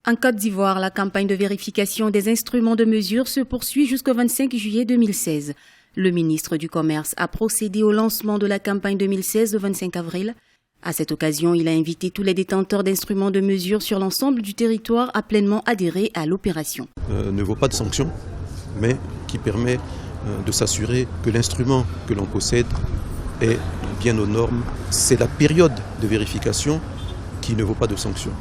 En Côte d'Ivoire, la campagne de vérification des instruments de mesure se poursuit jusqu'au 25 juillet 2016. Le ministre du Commerce a procédé au lancement de la campagne 2016 le 25 avril. À cette occasion, il a invité tous les détenteurs d'instruments de mesure sur l'ensemble du territoire à pleinement adhérer à l'opération. Ne vaut pas de sanction, mais qui permet de s'assurer que l'instrument que l'on possède est bien aux normes. C'est la période de vérification qui ne vaut pas de sanction.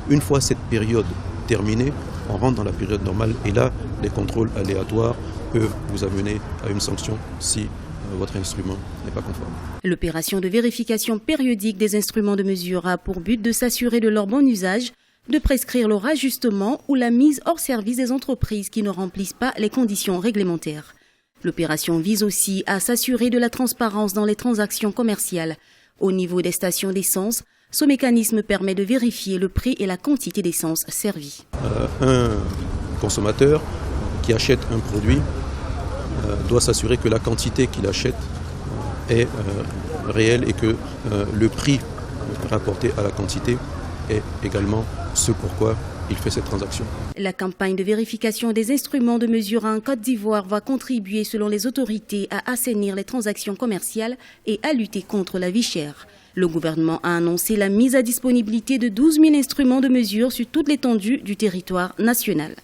Une fois cette période terminée, on rentre dans la période normale et là, les contrôles aléatoires peuvent vous amener à une sanction si votre instrument n'est pas conforme. L'opération de vérification périodique des instruments de mesure a pour but de s'assurer de leur bon usage, de prescrire leur ajustement ou la mise hors service des entreprises qui ne remplissent pas les conditions réglementaires. L'opération vise aussi à s'assurer de la transparence dans les transactions commerciales. Au niveau des stations d'essence, ce mécanisme permet de vérifier le prix et la quantité d'essence servie. Un consommateur qui achète un produit doit s'assurer que la quantité qu'il achète est réelle et que le prix rapporté à la quantité est également ce pourquoi il fait cette transaction. La campagne de vérification des instruments de mesure en Côte d'Ivoire va contribuer, selon les autorités, à assainir les transactions commerciales et à lutter contre la vie chère. Le gouvernement a annoncé la mise à disponibilité de 12 000 instruments de mesure sur toute l'étendue du territoire national.